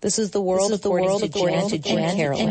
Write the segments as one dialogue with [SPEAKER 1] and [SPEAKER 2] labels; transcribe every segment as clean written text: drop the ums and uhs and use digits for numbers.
[SPEAKER 1] This is the world according to Jen, Carolyn.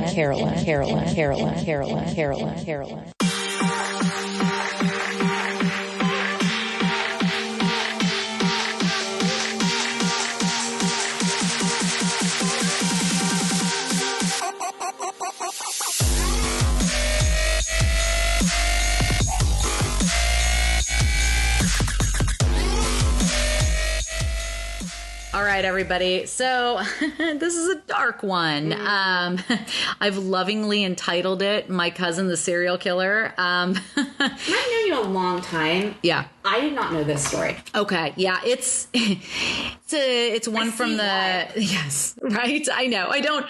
[SPEAKER 2] All right, everybody. So this is a dark one. I've lovingly entitled it "My Cousin the Serial Killer."
[SPEAKER 3] I've known you a long time.
[SPEAKER 2] Yeah,
[SPEAKER 3] I did not know this story.
[SPEAKER 2] Okay, yeah, it's one from the yes, right. I know. I don't.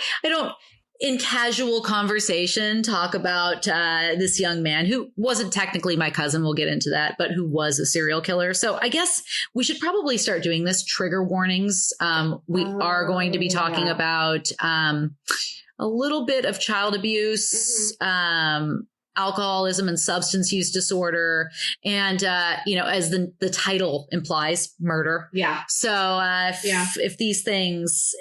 [SPEAKER 2] In casual conversation, talk about this young man who wasn't technically my cousin. We'll get into that, but who was a serial killer. So I guess we should probably start doing this. Trigger warnings. We are going to be talking about a little bit of child abuse, alcoholism and substance use disorder. And, as the title implies, murder.
[SPEAKER 3] Yeah.
[SPEAKER 2] So if these things...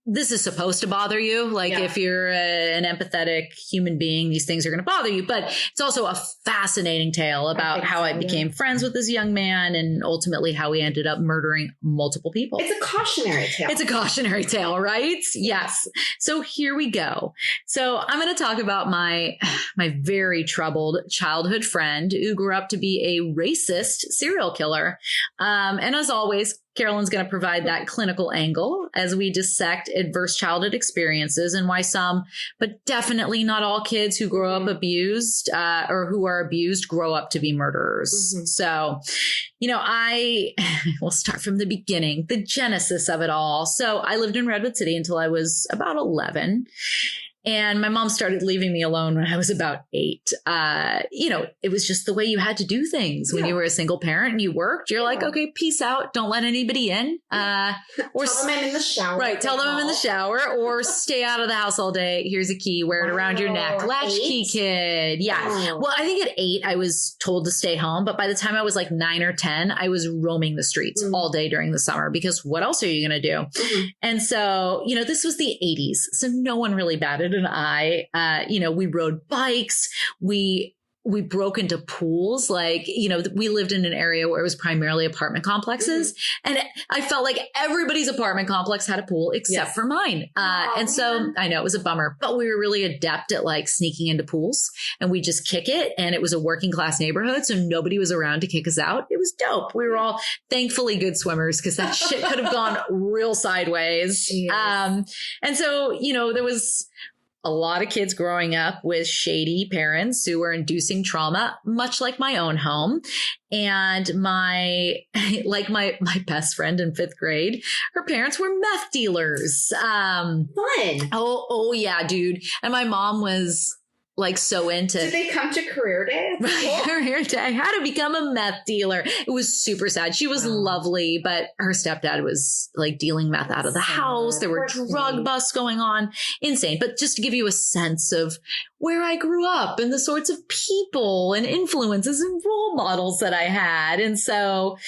[SPEAKER 2] This is supposed to bother you. If you're an empathetic human being, these things are going to bother you. But it's also a fascinating tale about how I became friends with this young man and ultimately how he ended up murdering multiple people.
[SPEAKER 3] It's a cautionary tale.
[SPEAKER 2] It's a cautionary tale, right? Yes. So here we go. So I'm going to talk about my very troubled childhood friend who grew up to be a racist serial killer. And as always, Carolyn's going to provide that clinical angle as we dissect adverse childhood experiences and why some, but definitely not all kids who grow up abused or who are abused grow up to be murderers. So, I will start from the beginning, the genesis of it all. So I lived in Redwood City until I was about 11. And my mom started leaving me alone when I was about 8. It was just the way you had to do things when you were a single parent and you worked. You're like, okay, peace out. Don't let anybody in.
[SPEAKER 3] Or tell them I'm in the shower.
[SPEAKER 2] Right. Tell them I'm in the shower or stay out of the house all day. Here's a key. Wear it around your neck. Latchkey kid. Yeah. Oh. Well, I think at 8, I was told to stay home. But by the time I was like 9 or 10, I was roaming the streets all day during the summer because what else are you going to do? And so, this was the 80s. So no one really batted an eye. We rode bikes. We broke into pools. We lived in an area where it was primarily apartment complexes. And I felt like everybody's apartment complex had a pool except for mine. And so I know it was a bummer, but we were really adept at sneaking into pools and we just kick it. And it was a working class neighborhood. So nobody was around to kick us out. It was dope. We were all thankfully good swimmers because that shit could have gone real sideways. Yes. And so, there was a lot of kids growing up with shady parents who were inducing trauma, much like my own home. And my best friend in 5th grade, her parents were meth dealers.
[SPEAKER 3] Fun.
[SPEAKER 2] Oh yeah, dude. And my mom was so into.
[SPEAKER 3] Did they come to career day?
[SPEAKER 2] Career day. How to become a meth dealer. It was super sad. She was lovely, but her stepdad was dealing meth out of the house. There were drug busts going on. Insane. But just to give you a sense of where I grew up and the sorts of people and influences and role models that I had. And so,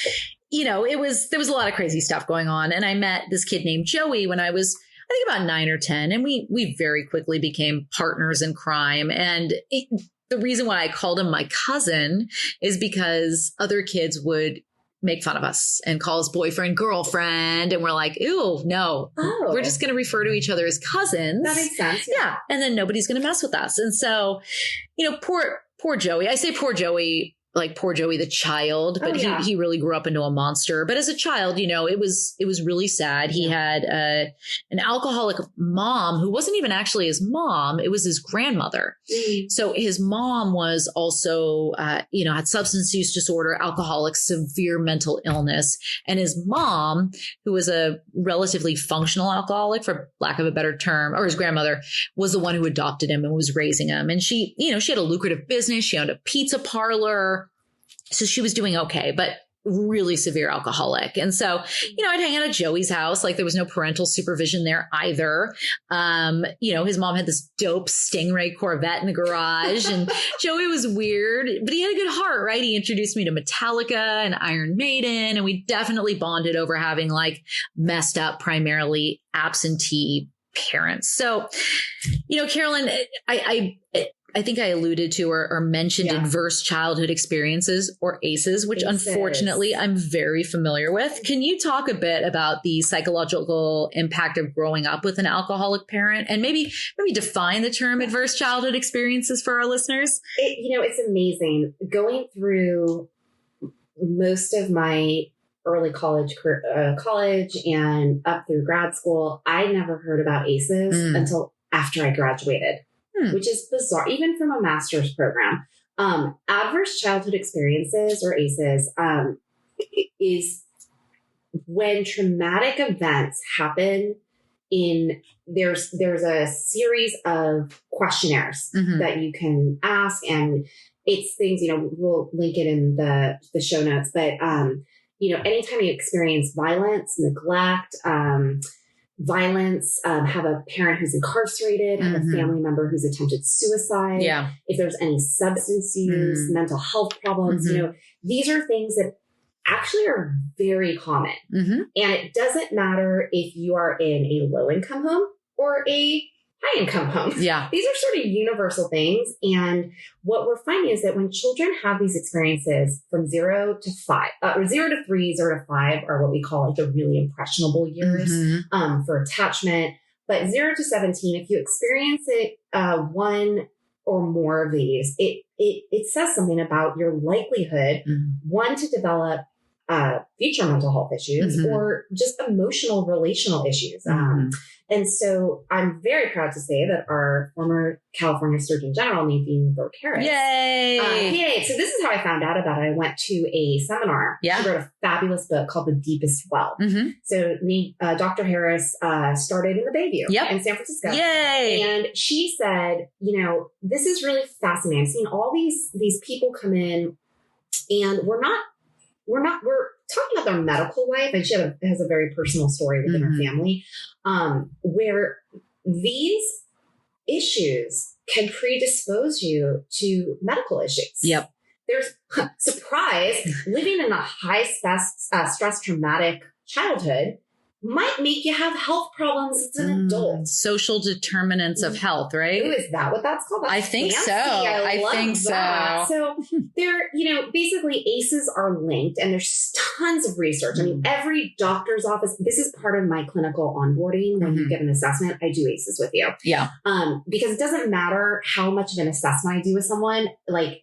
[SPEAKER 2] there was a lot of crazy stuff going on. And I met this kid named Joey when I was about 9 or 10. And we very quickly became partners in crime. And the reason why I called him my cousin is because other kids would make fun of us and call us boyfriend, girlfriend. And we're like, ew, no, we're just going to refer to each other as cousins.
[SPEAKER 3] That makes sense.
[SPEAKER 2] Yeah. And then nobody's going to mess with us. And so, poor Joey. I say poor Joey, poor Joey the child, but he really grew up into a monster. But as a child, it was really sad. He had an alcoholic mom who wasn't even actually his mom. It was his grandmother. So his mom was also, had substance use disorder, alcoholic, severe mental illness. And his mom, who was a relatively functional alcoholic, for lack of a better term, or his grandmother, was the one who adopted him and was raising him. And she had a lucrative business. She owned a pizza parlor. So she was doing okay. But really severe alcoholic. And so, I'd hang out at Joey's house. Like there was no parental supervision there either. His mom had this dope Stingray Corvette in the garage and Joey was weird, but he had a good heart, right? He introduced me to Metallica and Iron Maiden. And we definitely bonded over having like messed up, primarily absentee parents. So, Carolyn, I think I alluded to or mentioned adverse childhood experiences or ACEs, which unfortunately I'm very familiar with. Can you talk a bit about the psychological impact of growing up with an alcoholic parent and maybe define the term adverse childhood experiences for our listeners?
[SPEAKER 3] It's amazing going through most of my early college and up through grad school. I never heard about ACEs until after I graduated. Which is bizarre, even from a master's program. Adverse childhood experiences or ACEs is when traumatic events happen there's a series of questionnaires that you can ask, and it's things, we'll link it in the show notes, but anytime you experience violence, neglect, have a parent who's incarcerated, have a family member who's attempted suicide. Yeah. If there's any substance use, mental health problems, these are things that actually are very common. And it doesn't matter if you are in a low income home or a high income home. Yeah. These are sort of universal things. And what we're finding is that when children have these experiences from 0 to 5, or 0 to 3, 0 to 5 are what we call like the really impressionable years for attachment. But 0 to 17, if you experience it one or more of these, it says something about your likelihood, one, to develop future mental health issues or just emotional relational issues. And so I'm very proud to say that our former California Surgeon General, Nadine Burke-Harris. Yay! So this is how I found out about it. I went to a seminar. Yeah. She wrote a fabulous book called The Deepest Well. So Dr. Harris started in the Bayview in San Francisco. Yay! And she said, this is really fascinating. I'm seeing all these people come in, and we're talking about their medical life, and she has a very personal story within her family, where these issues can predispose you to medical issues. Yep. There's surprise, living in a high stress traumatic childhood might make you have health problems as an adult.
[SPEAKER 2] Social determinants of health, right?
[SPEAKER 3] Ooh, is that what that's called? That's
[SPEAKER 2] I think
[SPEAKER 3] fancy.
[SPEAKER 2] so. I think
[SPEAKER 3] that.
[SPEAKER 2] so.
[SPEAKER 3] So there, basically ACEs are linked, and there's tons of research. I mean, every doctor's office, this is part of my clinical onboarding. When you get an assessment, I do ACEs with you. Yeah. Because it doesn't matter how much of an assessment I do with someone, like,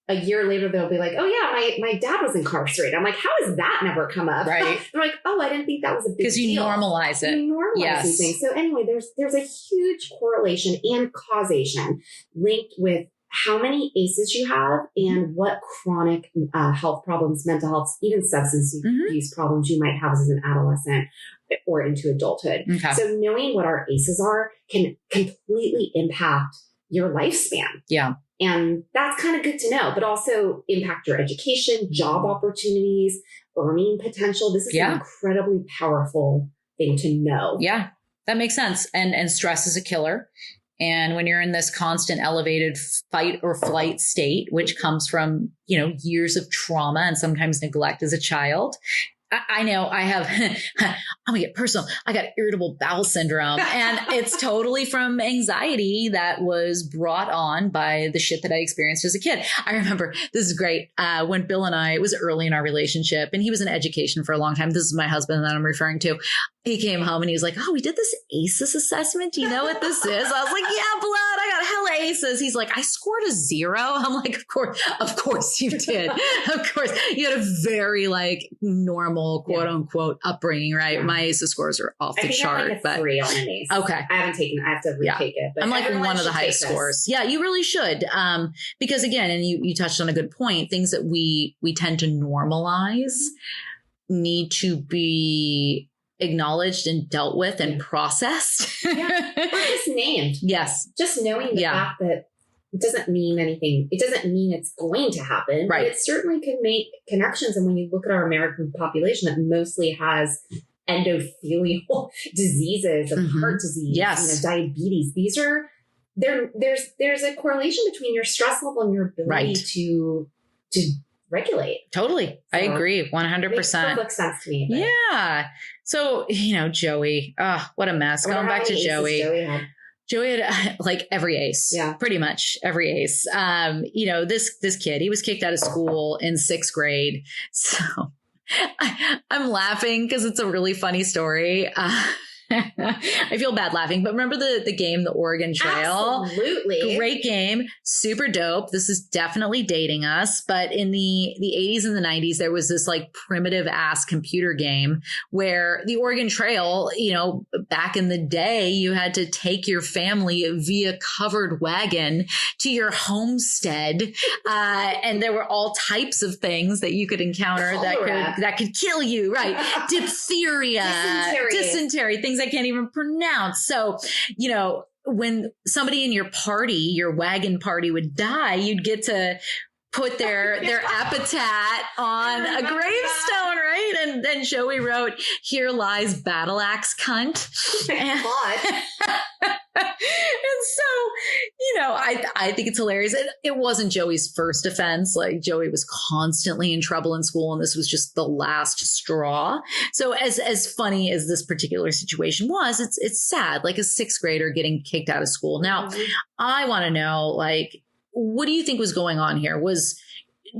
[SPEAKER 3] a year later, they'll be like, oh, yeah, my dad was incarcerated. I'm like, how has that never come up? Right. They're like, oh, I didn't think that was a big deal.
[SPEAKER 2] Because you normalize it.
[SPEAKER 3] You normalize these things. So anyway, there's a huge correlation and causation linked with how many ACEs you have and what chronic health problems, mental health, even substance use problems you might have as an adolescent or into adulthood. Okay. So knowing what our ACEs are can completely impact your lifespan. Yeah. And that's kind of good to know, but also impact your education, job opportunities, earning potential. This is an incredibly powerful thing to know.
[SPEAKER 2] Yeah, that makes sense. And stress is a killer. And when you're in this constant elevated fight or flight state, which comes from, years of trauma and sometimes neglect as a child, I know I have, I'm gonna get personal. I got irritable bowel syndrome, and it's totally from anxiety that was brought on by the shit that I experienced as a kid. I remember, this is great. When Bill and it was early in our relationship, and he was in education for a long time. This is my husband that I'm referring to. He came home and he was like, oh, we did this ACEs assessment. Do you know what this is? I was like, yeah, blood. I got hella ACEs. He's like, I scored a 0. I'm like, of course you did. Of course. You had a very normal quote unquote upbringing, right? Yeah. My ACEs scores are off the chart.
[SPEAKER 3] I think I'm 3 on an ACE. Okay. I haven't taken, I have to retake it. But
[SPEAKER 2] I'm like one of the highest scores. Yeah, you really should. Because again, and you touched on a good point, things that we tend to normalize need to be acknowledged and dealt with and processed.
[SPEAKER 3] Or just named.
[SPEAKER 2] Yes.
[SPEAKER 3] Just knowing the fact that it doesn't mean anything. It doesn't mean it's going to happen.
[SPEAKER 2] Right.
[SPEAKER 3] But it certainly can make connections. And when you look at our American population that mostly has endothelial diseases of heart disease, diabetes, there's a correlation between your stress level and your ability to regulate.
[SPEAKER 2] Totally. So I agree. 100%.
[SPEAKER 3] Makes perfect sense to me.
[SPEAKER 2] Yeah. So, Joey, what a mess. Going back to Joey. Joey had like every ace, pretty much every ace. This kid, he was kicked out of school in 6th grade. So I'm laughing because it's a really funny story. I feel bad laughing, but remember the game, the Oregon Trail?
[SPEAKER 3] Absolutely.
[SPEAKER 2] Great game. Super dope. This is definitely dating us. But in the 80s and the 90s, there was this like primitive ass computer game where the Oregon Trail, back in the day, you had to take your family via covered wagon to your homestead. And there were all types of things that you could encounter that could kill you. Right. Diphtheria, dysentery, things I can't even pronounce. So, when somebody in your party, your wagon party would die, you'd get to put their epitaph on a gravestone, right? And then Joey wrote, "Here lies battle axe cunt." And so, I think it's hilarious. It wasn't Joey's first offense. Like Joey was constantly in trouble in school, and this was just the last straw. So as funny as this particular situation was, it's sad, like a 6th grader getting kicked out of school. Now, I want to know, like, what do you think was going on here? Was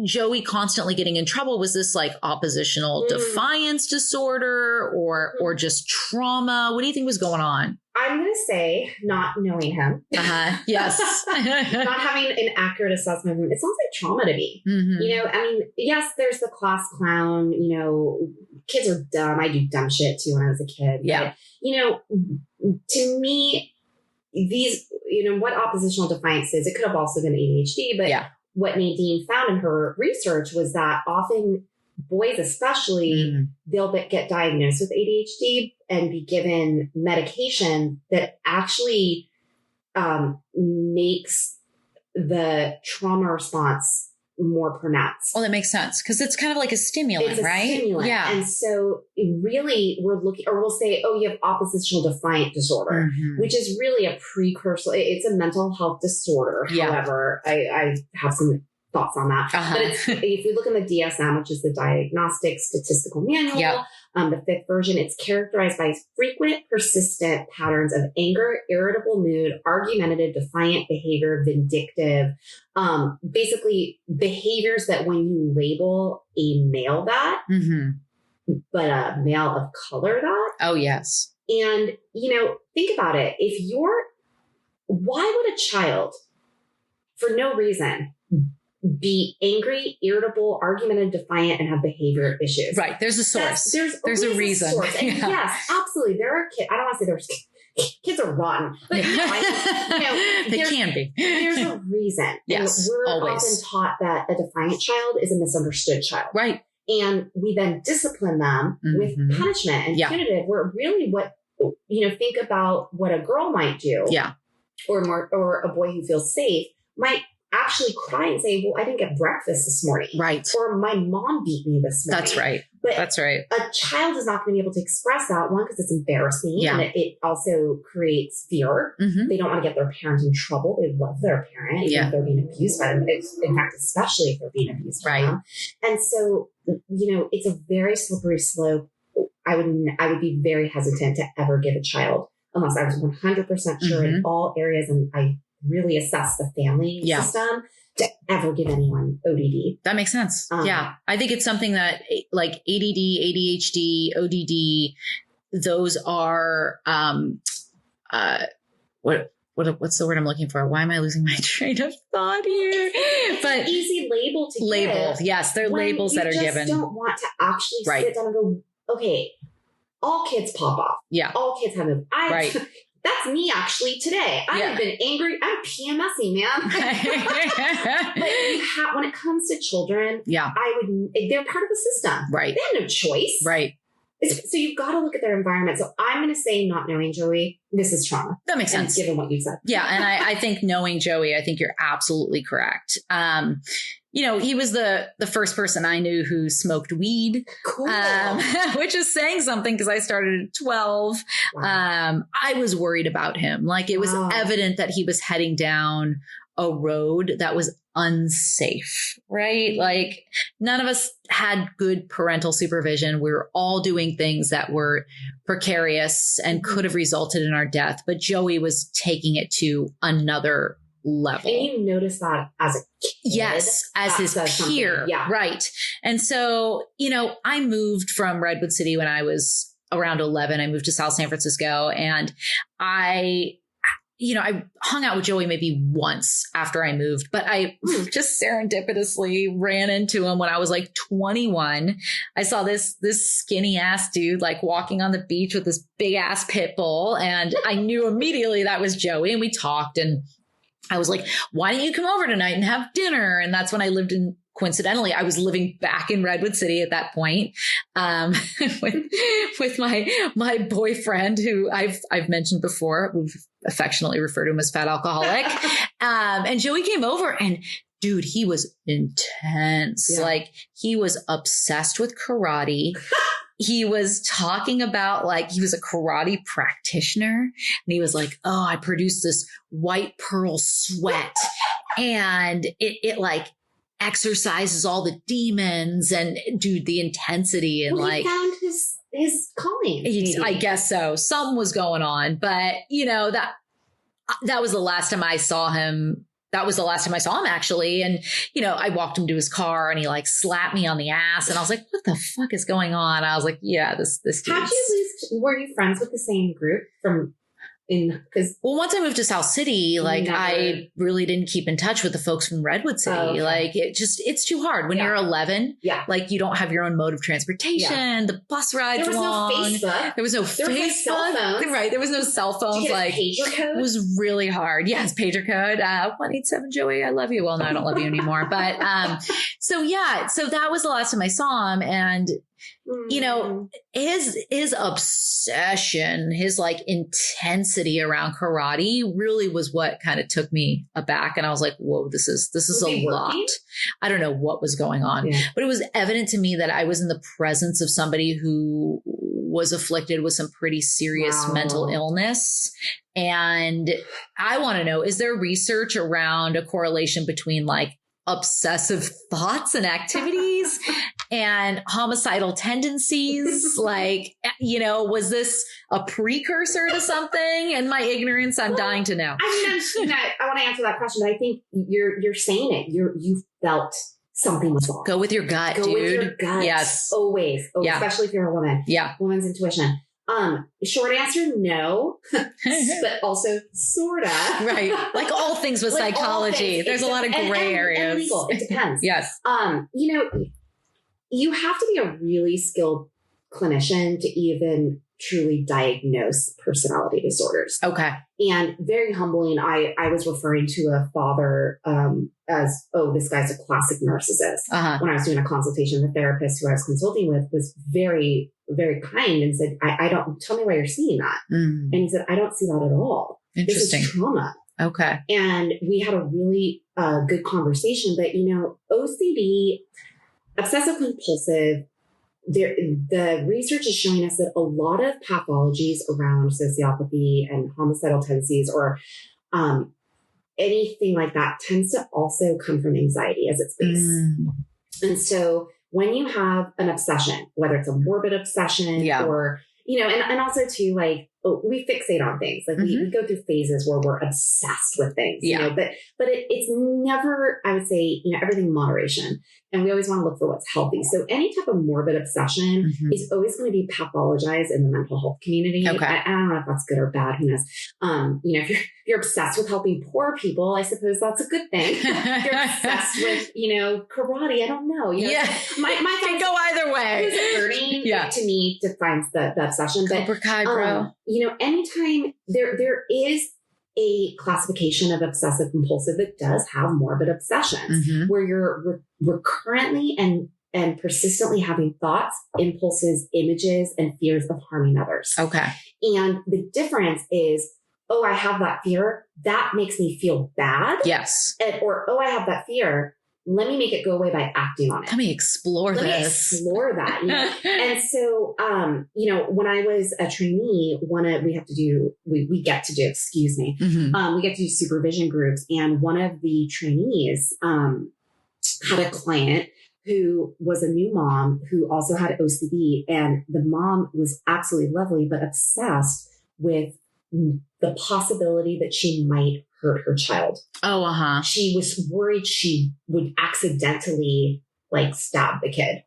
[SPEAKER 2] Joey constantly getting in trouble? Was this like oppositional defiance disorder or just trauma? What do you think was going on?
[SPEAKER 3] I'm going to say not knowing him.
[SPEAKER 2] Yes.
[SPEAKER 3] Not having an accurate assessment of him. It sounds like trauma to me. Yes, there's the class clown, kids are dumb. I do dumb shit too when I was a kid.
[SPEAKER 2] Yeah.
[SPEAKER 3] But, to me, these, what oppositional defiance is, it could have also been ADHD, but what Nadine found in her research was that often boys, especially, they'll get diagnosed with ADHD and be given medication that actually makes the trauma response more pronounced.
[SPEAKER 2] Well, that makes sense because it's kind of like a stimulant, right?
[SPEAKER 3] Stimulant.
[SPEAKER 2] Yeah.
[SPEAKER 3] And so really we're looking, or we'll say, oh, you have oppositional defiant disorder, which is really a precursor. It's a mental health disorder. However, I have some thoughts on that. But if we look in the DSM, which is the Diagnostic Statistical Manual, the 5th version, it's characterized by frequent, persistent patterns of anger, irritable mood, argumentative, defiant behavior, vindictive, basically behaviors that when you label a male that, but a male of color that.
[SPEAKER 2] Oh, yes.
[SPEAKER 3] And, think about it. Why would a child, for no reason, be angry, irritable, argumentative, defiant, and have behavior issues?
[SPEAKER 2] Right. There's a source. There's a reason.
[SPEAKER 3] And yes, absolutely. There are kids. I don't want to say there's kids are rotten, but
[SPEAKER 2] they can be.
[SPEAKER 3] There's a reason.
[SPEAKER 2] Yes,
[SPEAKER 3] and we're
[SPEAKER 2] always
[SPEAKER 3] often taught that a defiant child is a misunderstood child.
[SPEAKER 2] Right.
[SPEAKER 3] And we then discipline them with punishment and punitive, where really think about what a girl might do. Yeah. Or a boy who feels safe might actually cry and say, well, I didn't get breakfast this morning. Right. Or my mom beat me this morning.
[SPEAKER 2] That's right.
[SPEAKER 3] But
[SPEAKER 2] that's right.
[SPEAKER 3] A child is not going to be able to express that, one, because it's embarrassing. Yeah. And it also creates fear. They don't want to get their parent in trouble. They love their parent, even if they're being abused by them. In fact, especially if they're being abused by them. And so, it's a very slippery slope. I would be very hesitant to ever give a child, unless I was 100% sure in all areas, and I really assess the family system, to ever give anyone ODD.
[SPEAKER 2] That makes sense. I think it's something that like ADD, ADHD, ODD, those are, what's the word I'm looking for? Why am I losing my train of thought here?
[SPEAKER 3] But easy label to
[SPEAKER 2] give. Yes, they're labels that are given.
[SPEAKER 3] You don't want to actually sit down and go, okay, all kids pop off. Yeah. All kids have them. That's me actually today. I have been angry. I'm PMSing, man. But when it comes to children, they're part of the system. Right. They have no choice. Right. So you've got to look at their environment. So I'm going to say, not knowing Joey, this is trauma.
[SPEAKER 2] That makes sense.
[SPEAKER 3] Given what you said.
[SPEAKER 2] Yeah. And I think knowing Joey, I think you're absolutely correct. He was the first person I knew who smoked weed,
[SPEAKER 3] cool.
[SPEAKER 2] Which is saying something because I started at 12. Wow. I was worried about him. Like it was evident that he was heading down a road that was unsafe, right? Like none of us had good parental supervision. We were all doing things that were precarious and could have resulted in our death. But Joey was taking it to another level.
[SPEAKER 3] And you notice that as a kid.
[SPEAKER 2] Yes, as his peer. Yeah. Right. And so, I moved from Redwood City when I was around 11. I moved to South San Francisco, and I hung out with Joey maybe once after I moved, but I just serendipitously ran into him when I was like 21. I saw this skinny ass dude like walking on the beach with this big ass pit bull. And I knew immediately that was Joey, and we talked, and I was like, why don't you come over tonight and have dinner? And that's when I lived in, coincidentally, I was living back in Redwood City at that point, with my boyfriend, who I've mentioned before. We've affectionately referred to him as Fat Alcoholic. And Joey came over, and dude, he was intense. Yeah. Like he was obsessed with karate. He was talking about like, he was a karate practitioner, and he was like, oh, I produced this white pearl sweat, and it like exercises all the demons, and dude, the intensity, and
[SPEAKER 3] he found his calling.
[SPEAKER 2] I guess so. Something was going on, but that was the last time I saw him. That was the last time I saw him, actually. And, I walked him to his car, and he like slapped me on the ass, and I was like, what the fuck is going on? I was like, yeah, this dude.
[SPEAKER 3] Were you friends with the same group
[SPEAKER 2] once I moved to South City, like I really didn't keep in touch with the folks from Redwood City. Oh, okay. Like it's too hard when you're 11. Yeah. Like you don't have your own mode of transportation. Yeah. The bus rides long. There was no Facebook. Cell phones. Right. There was no cell phones. Like
[SPEAKER 3] pager code?
[SPEAKER 2] It was really hard. Yes. Pager code. 187 Joey. I love you. Well, no, I don't love you anymore. But, so that was the last time I saw him. And, his obsession, his like intensity around karate really was what kind of took me aback. And I was like, whoa, this is a lot. I don't know what was going on, but it was evident to me that I was in the presence of somebody who was afflicted with some pretty serious mental illness. And I want to know, is there research around a correlation between like obsessive thoughts and activities and homicidal tendencies? Like, was this a precursor to something? And my ignorance, I'm dying to know.
[SPEAKER 3] I want to answer that question, but I think you're saying it. You felt something was wrong.
[SPEAKER 2] Go with your gut, dude.
[SPEAKER 3] Go with your gut.
[SPEAKER 2] Yes.
[SPEAKER 3] Always. Especially if you're a woman.
[SPEAKER 2] Yeah.
[SPEAKER 3] Woman's intuition. Short answer, no, but also sorta.
[SPEAKER 2] Right. Like all things with psychology. There's a lot of gray areas.
[SPEAKER 3] And legal. It depends.
[SPEAKER 2] Yes.
[SPEAKER 3] You have to be a really skilled clinician to even truly diagnose personality disorders.
[SPEAKER 2] Okay.
[SPEAKER 3] And very humbling, I was referring to a father as, this guy's a classic narcissist. Uh-huh. When I was doing a consultation, the therapist who I was consulting with was very, very kind and said, I don't, tell me why you're seeing that. Mm. And he said, I don't see that at all.
[SPEAKER 2] Interesting.
[SPEAKER 3] This is trauma.
[SPEAKER 2] Okay.
[SPEAKER 3] And we had a really good conversation, but OCD, obsessive compulsive, the research is showing us that a lot of pathologies around sociopathy and homicidal tendencies or anything like that tends to also come from anxiety as its base. Mm. And so when you have an obsession, whether it's a morbid obsession or, and also too, like, we fixate on things. Like we go through phases where we're obsessed with things, but it's never, I would say, everything in moderation. And we always want to look for what's healthy. So any type of morbid obsession is always going to be pathologized in the mental health community. Okay. I don't know if that's good or bad. Who knows? If you're obsessed with helping poor people, I suppose that's a good thing. If you're obsessed with, karate, I don't know. My
[SPEAKER 2] can go either way.
[SPEAKER 3] Who's learning to me defines the obsession.
[SPEAKER 2] Cobra Kai, bro.
[SPEAKER 3] Anytime there is a classification of obsessive compulsive that does have morbid obsessions where you're recurrently and and persistently having thoughts, impulses, images, and fears of harming others.
[SPEAKER 2] Okay.
[SPEAKER 3] And the difference is, oh, I have that fear. That makes me feel bad.
[SPEAKER 2] Yes.
[SPEAKER 3] Or, oh, I have that fear. Let me make it go away by acting on it.
[SPEAKER 2] Let me explore
[SPEAKER 3] Let me explore that. You know? And so, when I was a trainee, we get to do we get to do supervision groups. And one of the trainees had a client who was a new mom who also had OCD. And the mom was absolutely lovely, but obsessed with the possibility that she might hurt her child.
[SPEAKER 2] Oh, uh-huh.
[SPEAKER 3] She was worried she would accidentally stab the kid.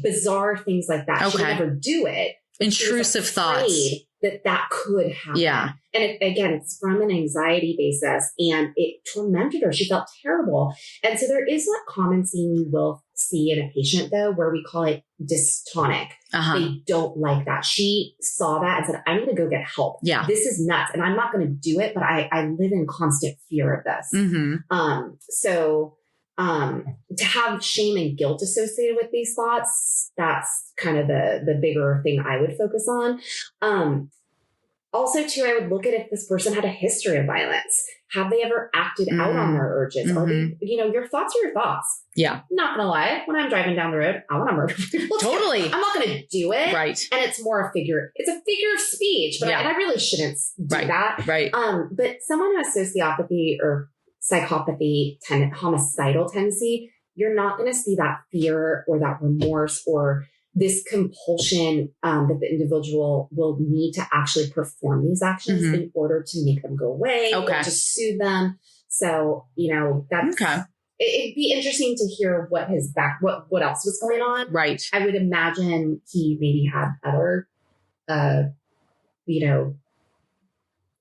[SPEAKER 3] Bizarre things like that.
[SPEAKER 2] Okay.
[SPEAKER 3] She would never do it.
[SPEAKER 2] Intrusive thoughts.
[SPEAKER 3] That could happen.
[SPEAKER 2] Yeah.
[SPEAKER 3] And it's from an anxiety basis, and it tormented her. She felt terrible. And so there is that common scene you will see in a patient, though, where we call it dystonic.
[SPEAKER 2] Uh-huh. They
[SPEAKER 3] don't like that. She saw that and said, I need to go get help.
[SPEAKER 2] Yeah.
[SPEAKER 3] This is nuts. And I'm not going to do it, but I live in constant fear of this.
[SPEAKER 2] Mm-hmm.
[SPEAKER 3] To have shame and guilt associated with these thoughts, that's kind of the bigger thing I would focus on. Also, too, I would look at if this person had a history of violence. Have they ever acted out on their urges?
[SPEAKER 2] Mm-hmm.
[SPEAKER 3] Are they, your thoughts are your thoughts.
[SPEAKER 2] Yeah.
[SPEAKER 3] I'm not going to lie. When I'm driving down the road, I want to murder people.
[SPEAKER 2] Totally.
[SPEAKER 3] I'm not going to do it.
[SPEAKER 2] Right.
[SPEAKER 3] And it's more it's a figure of speech, but I really shouldn't do that.
[SPEAKER 2] Right.
[SPEAKER 3] But someone who has sociopathy or psychopathy, homicidal tendency, you're not going to see that fear or that remorse or this compulsion that the individual will need to actually perform these actions in order to make them go away or to soothe them. So, that's
[SPEAKER 2] okay.
[SPEAKER 3] It'd be interesting to hear what what else was going on.
[SPEAKER 2] Right.
[SPEAKER 3] I would imagine he maybe had other,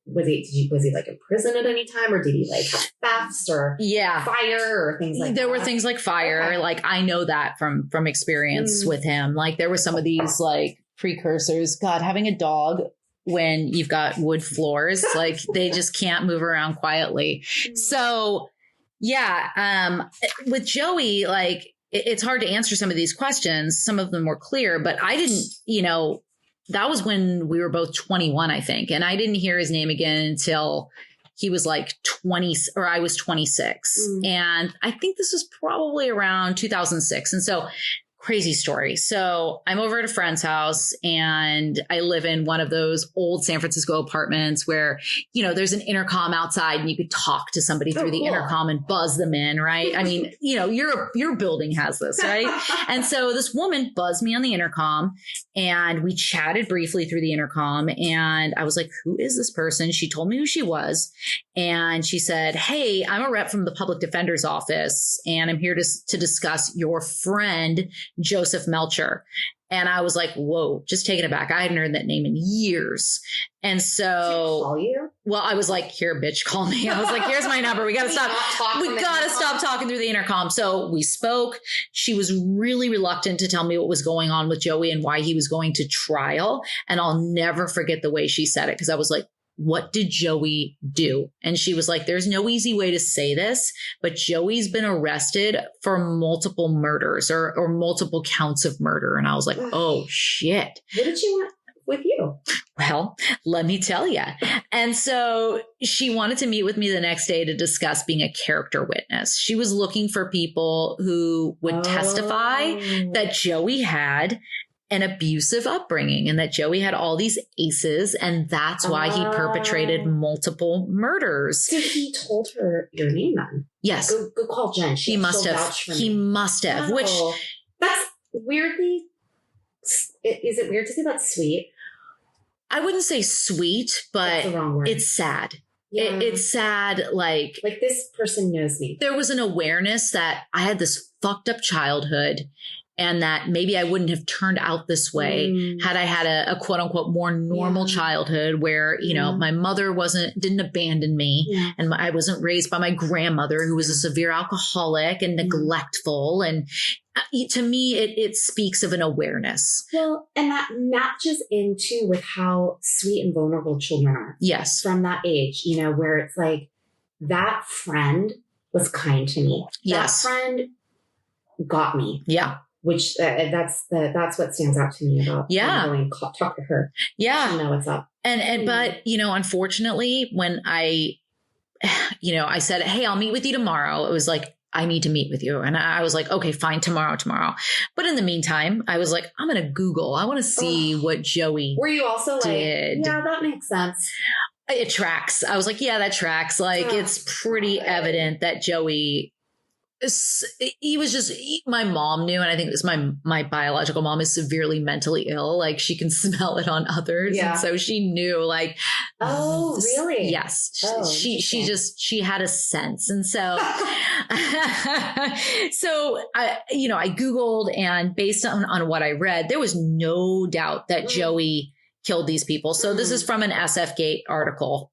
[SPEAKER 3] was he in prison at any time, or did he have thefts or fire or things like that?
[SPEAKER 2] There were things like fire. Okay. I know that from experience with him. There were some of these precursors. God, having a dog when you've got wood floors, they just can't move around quietly. So with Joey, it's hard to answer some of these questions. Some of them were clear, but I didn't, that was when we were both 21, I think. And I didn't hear his name again until he was 20, or I was 26. And I think this was probably around 2006. And so crazy story. So I'm over at a friend's house, and I live in one of those old San Francisco apartments where, there's an intercom outside and you could talk to somebody through the intercom and buzz them in. Right. I mean, your building has this, right? And so this woman buzzed me on the intercom, and we chatted briefly through the intercom, and I was like, who is this person? She told me who she was. And she said, hey, I'm a rep from the public defender's office, and I'm here to discuss your friend, Joseph Melcher. And I was like, whoa, just taken aback. I hadn't heard that name in years. And so, did she call you? Well, I was like, here, bitch, call me. I was like, here's my number. We got to stop talking through the intercom. So we spoke. She was really reluctant to tell me what was going on with Joey and why he was going to trial. And I'll never forget the way she said it, because I was like, what did Joey do? And she was like, there's no easy way to say this, but Joey's been arrested for multiple murders or multiple counts of murder. And I was like, oh shit.
[SPEAKER 3] What did she want with you?
[SPEAKER 2] Well, let me tell you. And so she wanted to meet with me the next day to discuss being a character witness. She was looking for people who would testify that Joey had an abusive upbringing and that Joey had all these aces, and that's why he perpetrated multiple murders.
[SPEAKER 3] So he told her your name then?
[SPEAKER 2] Yes.
[SPEAKER 3] Go call Jen.
[SPEAKER 2] He must have. He must have.
[SPEAKER 3] Oh,
[SPEAKER 2] which
[SPEAKER 3] that's weirdly. Is it weird to say that's sweet?
[SPEAKER 2] I wouldn't say sweet, but
[SPEAKER 3] that's the wrong word.
[SPEAKER 2] It's sad.
[SPEAKER 3] Yeah.
[SPEAKER 2] It's sad. Like
[SPEAKER 3] this person knows me.
[SPEAKER 2] There was an awareness that I had this fucked up childhood, and that maybe I wouldn't have turned out this way had I had a quote unquote more normal childhood where, my mother didn't abandon me, and I wasn't raised by my grandmother, who was a severe alcoholic and neglectful. And to me, it speaks of an awareness.
[SPEAKER 3] Well, and that matches into with how sweet and vulnerable children are.
[SPEAKER 2] Yes.
[SPEAKER 3] From that age, where it's like, that friend was kind to me.
[SPEAKER 2] Yes.
[SPEAKER 3] That friend got me.
[SPEAKER 2] Yeah.
[SPEAKER 3] which that's what stands out to me about going talk to her.
[SPEAKER 2] Yeah.
[SPEAKER 3] To know what's up.
[SPEAKER 2] But, unfortunately, when I said, hey, I'll meet with you tomorrow, it was like, I need to meet with you. And I was like, okay, fine, tomorrow. But in the meantime, I was like, I'm going to Google. I want to see what Joey
[SPEAKER 3] Were you also
[SPEAKER 2] did.
[SPEAKER 3] Like, yeah, that makes sense.
[SPEAKER 2] It tracks. I was like, yeah, that tracks. Like, it's pretty evident that Joey, he was just, my mom knew, and I think this my biological mom is severely mentally ill. Like, she can smell it on others. Yeah. And so she knew, like,
[SPEAKER 3] oh, really?
[SPEAKER 2] Yes. She had a sense. And so, I Googled, and based on what I read, there was no doubt that Joey killed these people. So this is from an SF Gate article.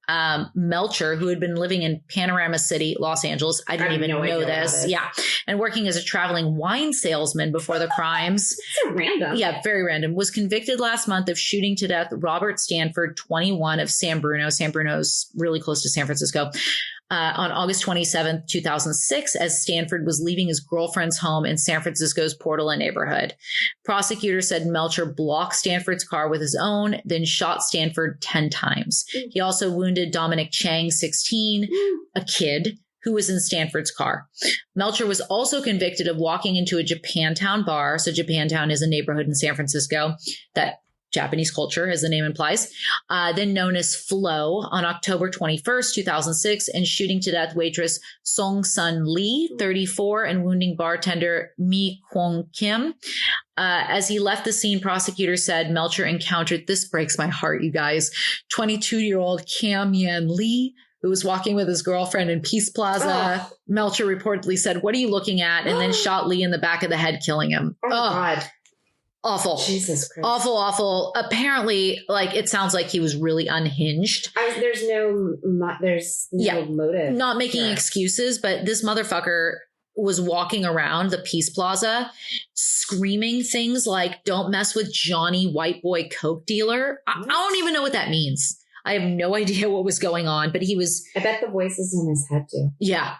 [SPEAKER 2] Melcher, who had been living in Panorama City, Los Angeles. I didn't even know this. Yeah. And working as a traveling wine salesman before the crimes.
[SPEAKER 3] So random.
[SPEAKER 2] Yeah, very random. Was convicted last month of shooting to death Robert Stanford, 21, of San Bruno. San Bruno's really close to San Francisco. On August 27th, 2006, as Stanford was leaving his girlfriend's home in San Francisco's Portola neighborhood. Prosecutors said Melcher blocked Stanford's car with his own, then shot Stanford 10 times. He also wounded Dominic Chang, 16, a kid who was in Stanford's car. Melcher was also convicted of walking into a Japantown bar. So Japantown is a neighborhood in San Francisco that Japanese culture, as the name implies, then known as Flow, on October 21st, 2006, and shooting to death waitress Song Sun Lee, 34, and wounding bartender Mi Kwong Kim. As he left the scene, prosecutors said Melcher encountered, this breaks my heart, you guys, 22-year-old Cam Yan Lee, who was walking with his girlfriend in Peace Plaza. Oh. Melcher reportedly said, what are you looking at? And then shot Lee in the back of the head, killing him.
[SPEAKER 3] Oh, God.
[SPEAKER 2] Awful.
[SPEAKER 3] Jesus Christ.
[SPEAKER 2] Awful. Apparently, like, it sounds like he was really unhinged.
[SPEAKER 3] There's no motive.
[SPEAKER 2] Not making excuses, but this motherfucker was walking around the Peace Plaza screaming things like, don't mess with Johnny, white boy coke dealer. I don't even know what that means. I have no idea what was going on, but he was.
[SPEAKER 3] I bet the voice is in his head too.
[SPEAKER 2] Yeah.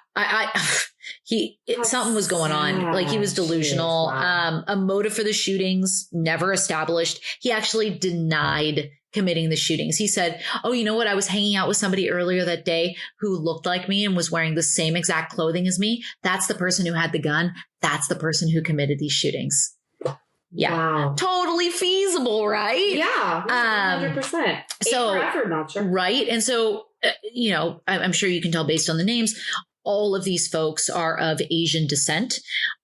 [SPEAKER 2] Something was going on. Like, he was delusional. Wow. A motive for the shootings never established. He actually denied committing the shootings. He said, oh, you know what? I was hanging out with somebody earlier that day who looked like me and was wearing the same exact clothing as me. That's the person who had the gun. That's the person who committed these shootings. Yeah. Wow. Totally feasible, right?
[SPEAKER 3] Yeah. 100%.
[SPEAKER 2] So, right. And so, I'm sure you can tell based on the names, all of these folks are of Asian descent.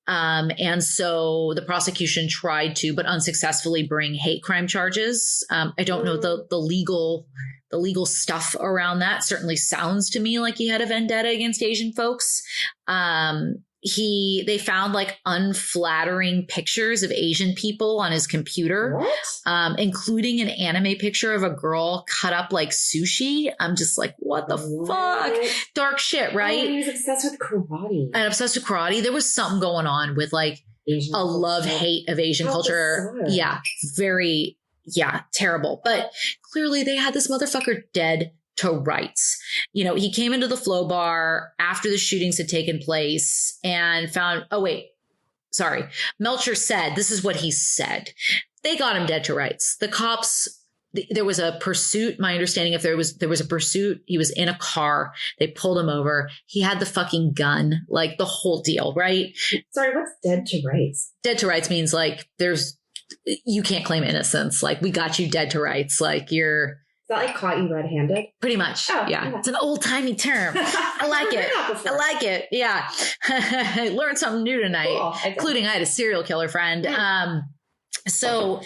[SPEAKER 2] And so the prosecution tried to, but unsuccessfully, bring hate crime charges. I don't know the legal stuff around that. Certainly sounds to me like he had a vendetta against Asian folks. They found like unflattering pictures of Asian people on his computer, including an anime picture of a girl cut up like sushi. I'm just like, what the fuck? Dark shit, right?
[SPEAKER 3] Oh, he was obsessed with karate.
[SPEAKER 2] There was something going on with like Asian a love-hate of Asian culture. Bizarre. Yeah, very, terrible. But clearly they had this motherfucker dead to rights. He came into the Flow bar after the shootings had taken place and found, Melcher said, this is what he said. They got him dead to rights. The cops, there was a pursuit. My understanding, if there was a pursuit, he was in a car. They pulled him over. He had the fucking gun, like the whole deal, right?
[SPEAKER 3] Sorry, what's dead to rights?
[SPEAKER 2] Dead to rights means like you can't claim innocence. Like, we got you dead to rights. Like, you're.
[SPEAKER 3] Is that like caught you red-handed?
[SPEAKER 2] Pretty much. Oh, yeah. It's an old-timey term. I like it. Yeah. I learned something new tonight, cool. Including I had a serial killer friend. So,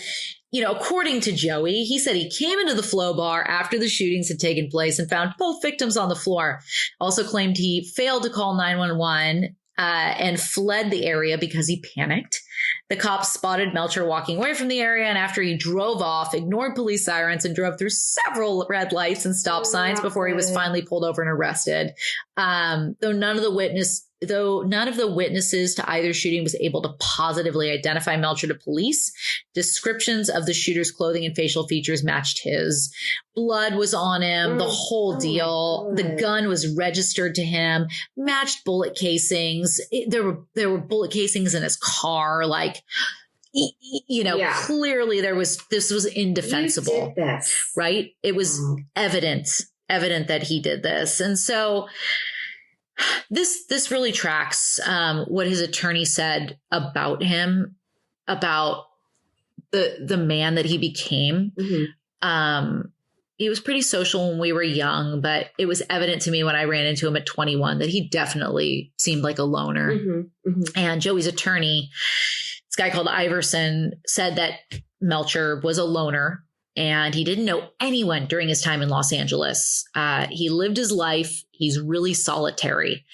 [SPEAKER 2] according to Joey, he said he came into the Flow bar after the shootings had taken place and found both victims on the floor. Also claimed he failed to call 911 and fled the area because he panicked. The cops spotted Melcher walking away from the area, and after he drove off, ignored police sirens and drove through several red lights and stop signs before he was finally pulled over and arrested. Though none of the witnesses to either shooting was able to positively identify Melcher to police, descriptions of the shooter's clothing and facial features matched his. Blood was on him, the whole deal. The gun was registered to him, matched bullet casings. There were bullet casings in his car. Like, clearly this was indefensible.
[SPEAKER 3] You did this.
[SPEAKER 2] Right? It was evident that he did this. And so this really tracks what his attorney said about him, about the man that he became. He was pretty social when we were young, but it was evident to me when I ran into him at 21 that he definitely seemed like a loner. And Joey's attorney, this guy called Iverson, said that Melcher was a loner and he didn't know anyone during his time in Los Angeles. He lived his life. He's really solitary.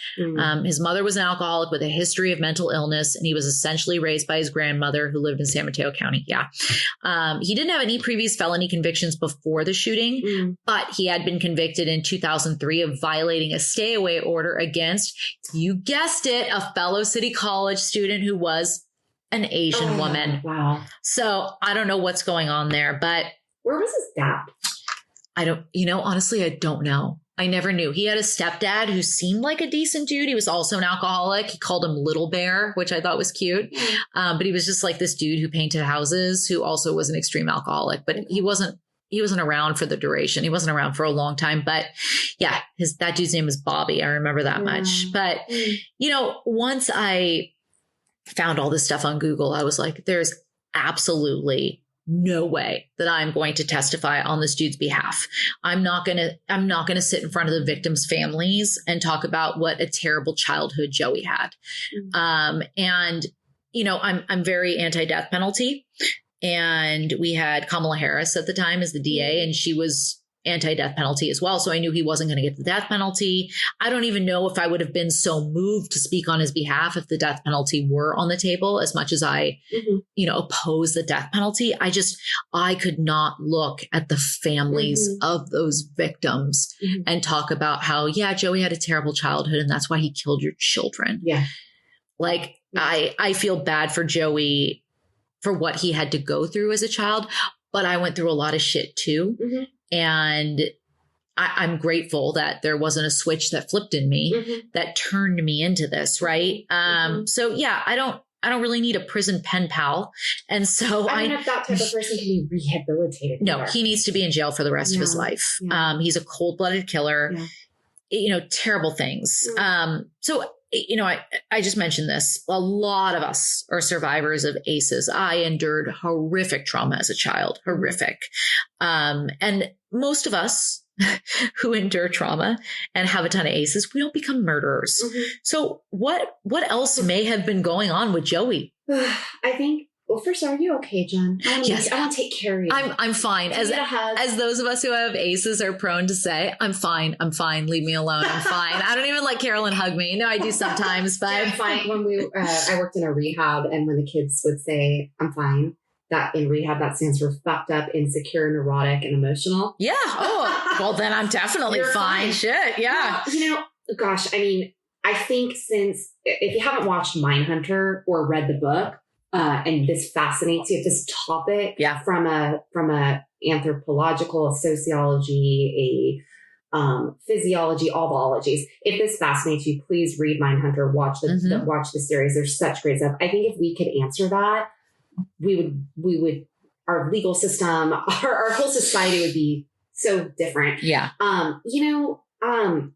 [SPEAKER 2] His mother was an alcoholic with a history of mental illness, and he was essentially raised by his grandmother who lived in San Mateo County. He didn't have any previous felony convictions before the shooting, but he had been convicted in 2003 of violating a stay away order against, you guessed it, a fellow City College student who was an Asian woman.
[SPEAKER 3] Wow.
[SPEAKER 2] So I don't know what's going on there, but
[SPEAKER 3] where was his dad?
[SPEAKER 2] Honestly, I don't know. I never knew. He had a stepdad who seemed like a decent dude. He was also an alcoholic. He called him Little Bear, which I thought was cute. But he was just like this dude who painted houses, who also was an extreme alcoholic, but he wasn't around for the duration. He wasn't around for a long time, but yeah, that dude's name was Bobby. I remember that much. But, once I found all this stuff on Google, I was like, there's absolutely no way that I'm going to testify on this dude's behalf. I'm not going to sit in front of the victims' families and talk about what a terrible childhood Joey had. I'm very anti-death penalty. And we had Kamala Harris at the time as the DA, and she was anti-death penalty as well. So I knew he wasn't going to get the death penalty. I don't even know if I would have been so moved to speak on his behalf if the death penalty were on the table, as much as I, oppose the death penalty. I could not look at the families of those victims and talk about how, Joey had a terrible childhood and that's why he killed your children. I feel bad for Joey for what he had to go through as a child, but I went through a lot of shit too. And I'm grateful that there wasn't a switch that flipped in me that turned me into this. Right. So I don't really need a prison pen pal. And so
[SPEAKER 3] I mean, if that type of person can be rehabilitated.
[SPEAKER 2] No, he needs to be in jail for the rest of his life. He's a cold-blooded killer, terrible things. I just mentioned this. A lot of us are survivors of ACEs. I endured horrific trauma as a child, horrific. And most of us who endure trauma and have a ton of ACEs, we don't become murderers. So what else may have been going on with Joey?
[SPEAKER 3] I think, well, first, are you okay, Jen? I want to take care of you.
[SPEAKER 2] I'm fine. As those of us who have ACEs are prone to say, I'm fine. Leave me alone. I'm fine. I don't even let Carolyn hug me. No, I do sometimes, but
[SPEAKER 3] I'm fine. When I worked in a rehab, and when the kids would say, I'm fine, that in rehab, that stands for fucked up, insecure, neurotic, and emotional.
[SPEAKER 2] Yeah. Oh, well, then I'm definitely fine. Shit. Yeah.
[SPEAKER 3] Well, gosh, I mean, I think if you haven't watched Mindhunter or read the book, and this fascinates you, this topic from a anthropological, sociology, physiology, all biologies. If this fascinates you, please read Mindhunter, watch the series. There's such great stuff. I think if we could answer that, we would, our legal system, our whole society would be so different.
[SPEAKER 2] Yeah.
[SPEAKER 3] I'm going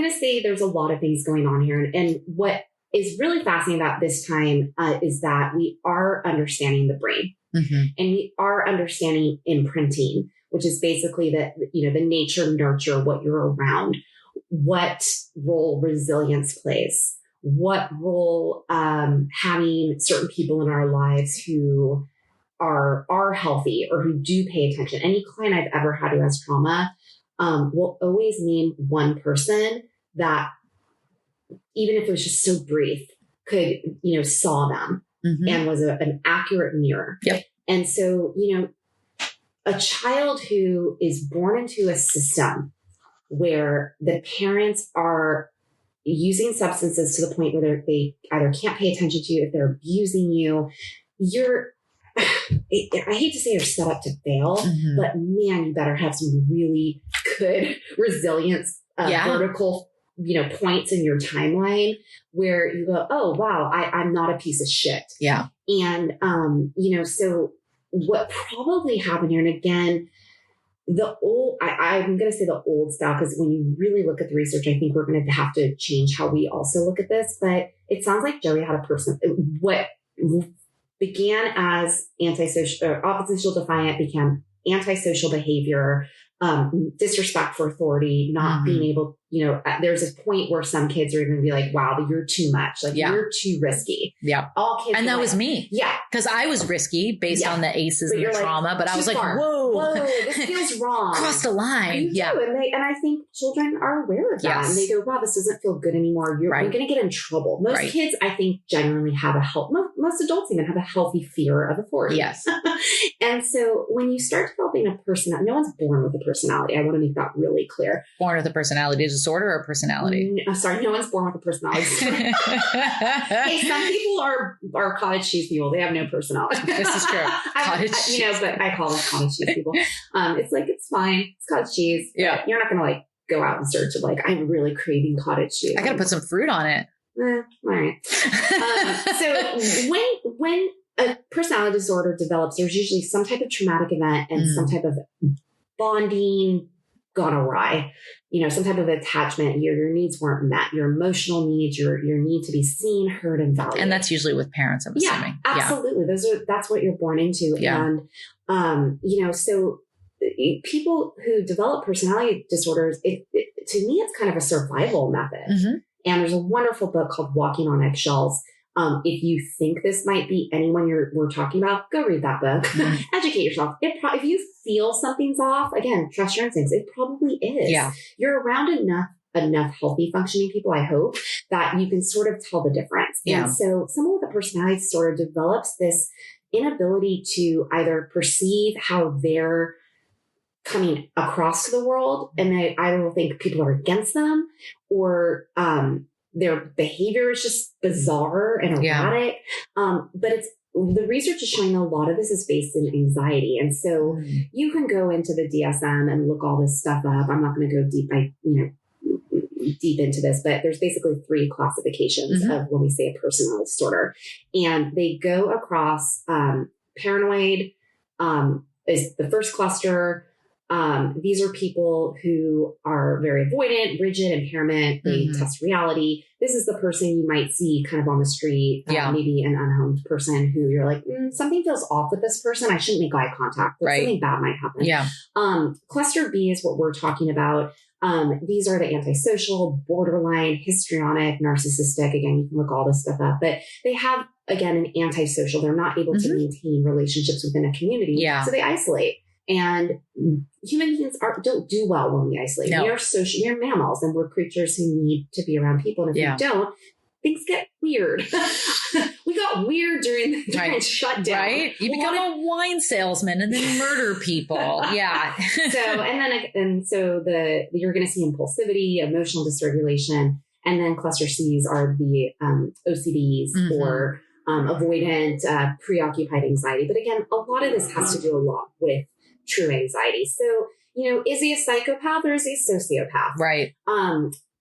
[SPEAKER 3] to say there's a lot of things going on here. And what is really fascinating about this time is that we are understanding the brain and we are understanding imprinting, which is basically the nature, nurture, what you're around, what role resilience plays, what role having certain people in our lives who are healthy or who do pay attention. Any client I've ever had who has trauma will always name one person that, even if it was just so brief, could, saw them and was an accurate mirror.
[SPEAKER 2] Yep.
[SPEAKER 3] And so, a child who is born into a system where the parents are using substances to the point where they either can't pay attention to you, if they're abusing you, I hate to say you're set up to fail, but man, you better have some really good resilience, vertical, points in your timeline where you go, oh, wow, I'm not a piece of shit.
[SPEAKER 2] Yeah.
[SPEAKER 3] And, so what probably happened here, and again, I'm going to say the old style, because when you really look at the research, I think we're going to have to change how we also look at this. But it sounds like Joey had what began as oppositional defiant became antisocial behavior, disrespect for authority, not being able, there's a point where some kids are going to be like, wow, you're too much. Like you're too risky.
[SPEAKER 2] Yeah.
[SPEAKER 3] All kids.
[SPEAKER 2] And that was me.
[SPEAKER 3] Yeah.
[SPEAKER 2] Cause I was risky based on the ACEs and the trauma, but I was like, whoa,
[SPEAKER 3] this feels wrong.
[SPEAKER 2] Crossed a line.
[SPEAKER 3] Yeah. And I think children are aware of that.
[SPEAKER 2] Yes.
[SPEAKER 3] And they go, wow, this doesn't feel good anymore. You're going to get in trouble. Most kids, I think, genuinely have most adults even have a healthy fear of authority.
[SPEAKER 2] Yes.
[SPEAKER 3] And so when you start developing a personality, no one's born with a personality. I want to make that really clear.
[SPEAKER 2] Born with a personality disorder or personality?
[SPEAKER 3] No one's born with a personality disorder. Hey, some people are cottage cheese people. They have no personality.
[SPEAKER 2] This is true. Cottage cheese.
[SPEAKER 3] But I call them cottage cheese people. It's like, it's fine. It's cottage cheese.
[SPEAKER 2] Yeah.
[SPEAKER 3] You're not going to go out in search of I'm really craving cottage cheese.
[SPEAKER 2] I got to put some fruit on it.
[SPEAKER 3] All right. So when a personality disorder develops, there's usually some type of traumatic event and some type of bonding gone awry, some type of attachment. Your needs weren't met, your emotional needs, your need to be seen, heard, and valued.
[SPEAKER 2] And that's usually with parents, I'm assuming.
[SPEAKER 3] Absolutely. That's what you're born into.
[SPEAKER 2] Yeah.
[SPEAKER 3] And, so people who develop personality disorders, to me, it's kind of a survival method. And there's a wonderful book called Walking on Eggshells. If you think this might be anyone we're talking about, go read that book. Educate yourself. If you feel something's off, again, trust your instincts. It probably is. Yeah. You're around enough healthy functioning people, I hope, that you can sort of tell the difference. Yeah. And so someone with a personality disorder develops this inability to either perceive how they're coming across to the world, and they either will think people are against them, or their behavior is just bizarre and erratic. But the research is showing a lot of this is based in anxiety. And so you can go into the DSM and look all this stuff up. I'm not going to go deep into this, but there's basically 3 classifications of when we say a personality disorder, and they go across, paranoid, is the first cluster. These are people who are very avoidant, rigid, impairment. They test reality. This is the person you might see kind of on the street, maybe an unhomed person who you're like, something feels off with this person. I shouldn't make eye contact. Something bad might happen. Yeah. Cluster B is what we're talking about. These are the antisocial, borderline, histrionic, narcissistic. Again, you can look all this stuff up, but they have, again, an antisocial. They're not able to maintain relationships within a community. Yeah. So they isolate. And human beings don't do well when we isolate. No. We are mammals, and we're creatures who need to be around people. And if we don't, things get weird. We got weird during the shutdown. Right?
[SPEAKER 2] You become a wine salesman and then murder people. Yeah.
[SPEAKER 3] So you're going to see impulsivity, emotional dysregulation, and then cluster C's are the OCDs or avoidant, preoccupied anxiety. But again, a lot of this has to do a lot with true anxiety. So, is he a psychopath or is he a sociopath? Right.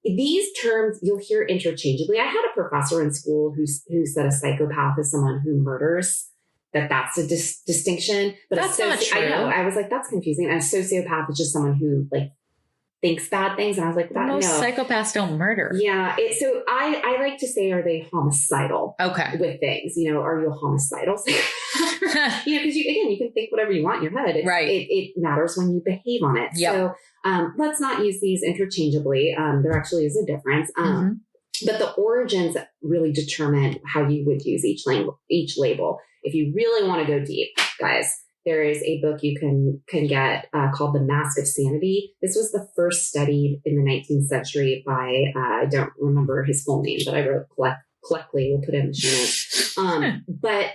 [SPEAKER 3] These terms you'll hear interchangeably. I had a professor in school who said a psychopath is someone who murders. That's a distinction. But that's not true. I know. I was like, that's confusing. And a sociopath is just someone who thinks bad things. And I was like,
[SPEAKER 2] most psychopaths don't murder.
[SPEAKER 3] Yeah. So I like to say, are they homicidal? Okay. With things, are you a homicidal? Because you can think whatever you want in your head. It matters when you behave on it. Yep. So let's not use these interchangeably. There actually is a difference. But the origins really determine how you would use each label. If you really want to go deep, guys, there is a book you can get called The Mask of Sanity. This was the first studied in the 19th century by, I don't remember his full name, but I wrote Cleckley. We'll put it in the show notes. But,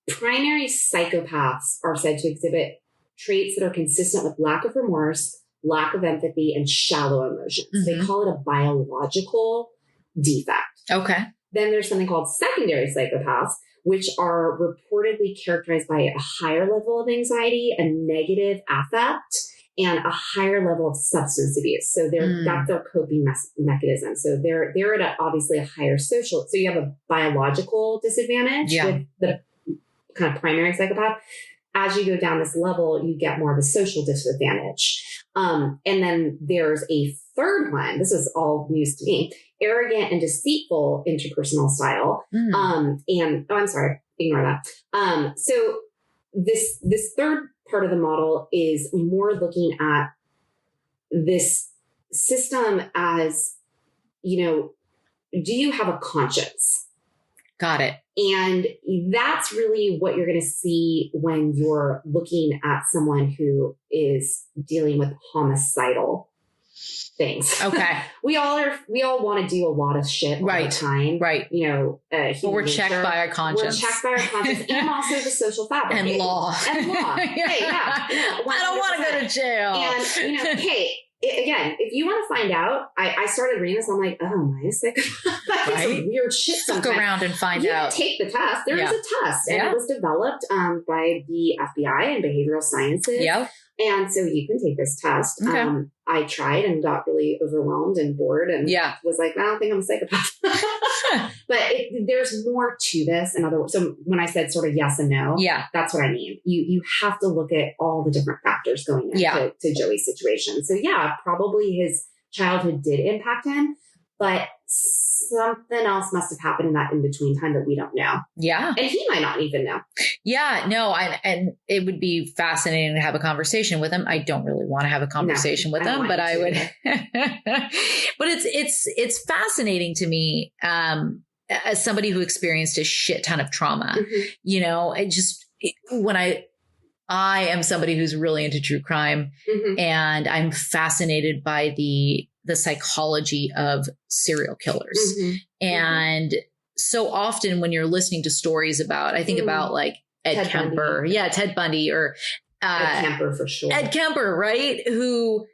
[SPEAKER 3] primary psychopaths are said to exhibit traits that are consistent with lack of remorse, lack of empathy, and shallow emotions. They call it a biological defect.
[SPEAKER 2] Okay.
[SPEAKER 3] Then there's something called secondary psychopaths, which are reportedly characterized by a higher level of anxiety, a negative affect, and a higher level of substance abuse. So that's their coping mechanism. So they're at obviously a higher social. So you have a biological disadvantage with the kind of primary psychopath. As you go down this level, you get more of a social disadvantage. And then there's a third one. This is all news to me. Arrogant and deceitful interpersonal style. I'm sorry, ignore that. So this third part of the model is more looking at this system as, do you have a conscience?
[SPEAKER 2] Got it.
[SPEAKER 3] And that's really what you're going to see when you're looking at someone who is dealing with homicidal things.
[SPEAKER 2] Okay.
[SPEAKER 3] we all want to do a lot of shit all the time.
[SPEAKER 2] Right.
[SPEAKER 3] But
[SPEAKER 2] we're checked by our conscience.
[SPEAKER 3] We're checked by our conscience and also the social fabric.
[SPEAKER 2] And law.
[SPEAKER 3] And law. Hey, yeah.
[SPEAKER 2] I don't want to go to jail.
[SPEAKER 3] And, hey, again, if you want to find out, I started reading this. I'm like, oh, am I a psychopath? That's some weird shit.
[SPEAKER 2] Look around and find out.
[SPEAKER 3] Take the test. There is a test, and it was developed by the FBI and behavioral sciences.
[SPEAKER 2] Yep.
[SPEAKER 3] And so you can take this test.
[SPEAKER 2] Okay.
[SPEAKER 3] I tried and got really overwhelmed and bored and was like, I don't think I'm a psychopath. But there's more to this. In other words, so when I said sort of yes and no, that's what I mean. You have to look at all the different factors going into to Joey's situation. So probably his childhood did impact him, but something else must have happened in that in-between time that we don't know. Yeah. And he might not even know.
[SPEAKER 2] Yeah, no. And it would be fascinating to have a conversation with him. I don't really want to have a conversation with him, but I would, but it's fascinating to me, as somebody who experienced a shit ton of trauma, when I am somebody who's really into true crime, and I'm fascinated by the psychology of serial killers. And so often when you're listening to stories about, I think about like Ed Kemper. Bundy. Yeah, Ted Bundy or
[SPEAKER 3] Ed Kemper for sure.
[SPEAKER 2] Ed Kemper, right? Who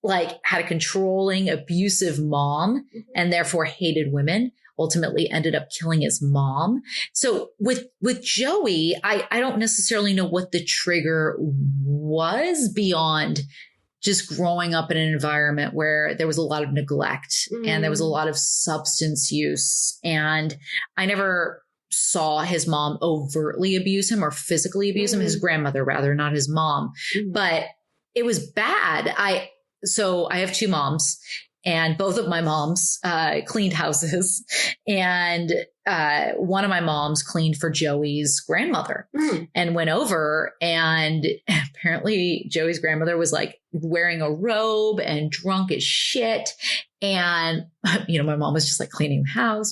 [SPEAKER 2] like had a controlling, abusive mom and therefore hated women. Ultimately ended up killing his mom. So with Joey, I don't necessarily know what the trigger was beyond just growing up in an environment where there was a lot of neglect and there was a lot of substance use. And I never saw his mom overtly abuse him or physically abuse him, his grandmother rather, not his mom, but it was bad. So I have two moms. And both of my moms cleaned houses. And one of my moms cleaned for Joey's grandmother and went over. And apparently Joey's grandmother was like wearing a robe and drunk as shit. And, my mom was just like cleaning the house,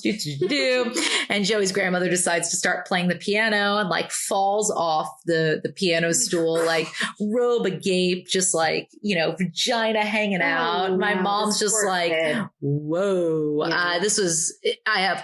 [SPEAKER 2] and Joey's grandmother decides to start playing the piano and like falls off the piano stool, like robe agape, just like, vagina hanging out. My mom's just like, whoa, I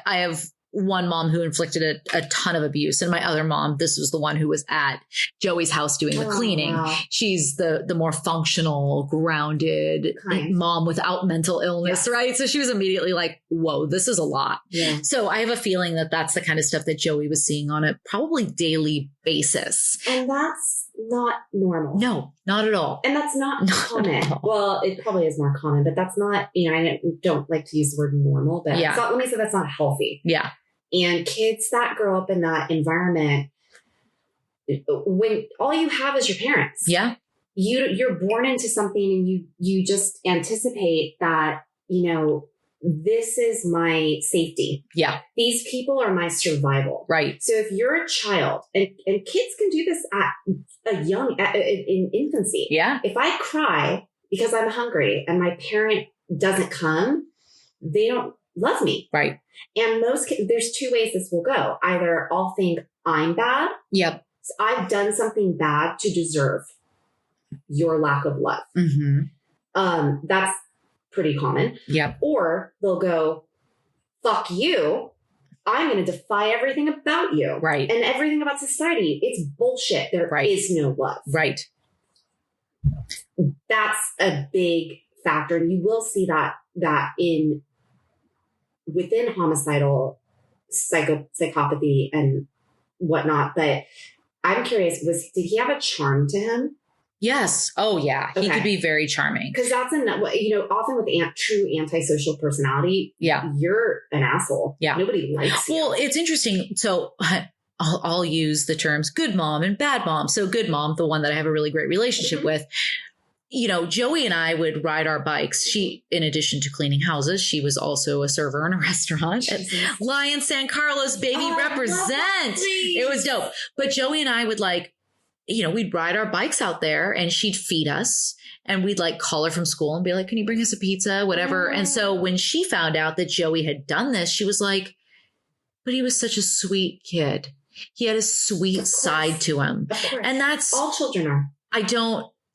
[SPEAKER 2] have one mom who inflicted a ton of abuse. And my other mom, this was the one who was at Joey's house doing the cleaning. Wow. She's the more functional, grounded mom without mental illness, right? So she was immediately like, whoa, this is a lot. Yeah. So I have a feeling that that's the kind of stuff that Joey was seeing on a probably daily basis.
[SPEAKER 3] And that's not normal.
[SPEAKER 2] No, not at all.
[SPEAKER 3] And that's not common. Well, it probably is more common, but that's not, I don't like to use the word normal, but let me say that's not healthy. Yeah. And kids that grow up in that environment, when all you have is your parents. Yeah. You're born into something and you just anticipate that, this is my safety. Yeah. These people are my survival. Right. So if you're a child and kids can do this at in infancy. Yeah. If I cry because I'm hungry and my parent doesn't come, they don't love me. Right. And there's two ways this will go. Either I'll think I'm bad. Yep. So I've done something bad to deserve your lack of love. That's pretty common. Yep. Or they'll go, fuck you. I'm going to defy everything about you. Right. And everything about society. It's bullshit. There is no love. Right. that's a big factor. And you will see that within homicidal psychopathy and whatnot. But I'm curious, did he have a charm to him?
[SPEAKER 2] Yes. Oh, yeah. He could be very charming.
[SPEAKER 3] Because that's often with true antisocial personality, you're an asshole. Yeah. Nobody likes you.
[SPEAKER 2] Well, it's interesting. So I'll use the terms good mom and bad mom. So good mom, the one that I have a really great relationship with, Joey and I would ride our bikes. She, in addition to cleaning houses, she was also a server in a restaurant. Lion San Carlos, baby, represent. It was dope. But Joey and I would we'd ride our bikes out there and she'd feed us and we'd call her from school and be like, can you bring us a pizza, whatever. And so when she found out that Joey had done this, she was like, but he was such a sweet kid. He had a sweet side to him. And that's
[SPEAKER 3] all children are.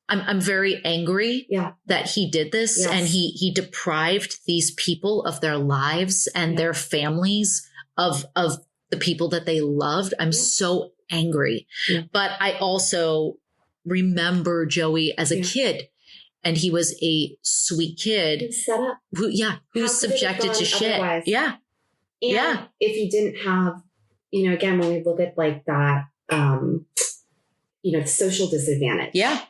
[SPEAKER 2] I'm very angry that he did this and he deprived these people of their lives and their families of the people that they loved. I'm so angry. But I also remember Joey as a kid, and he was a sweet kid.
[SPEAKER 3] He was set up.
[SPEAKER 2] Who was subjected to shit. Otherwise? Yeah.
[SPEAKER 3] And if he didn't have, again, when we look at that, social disadvantage. Yeah.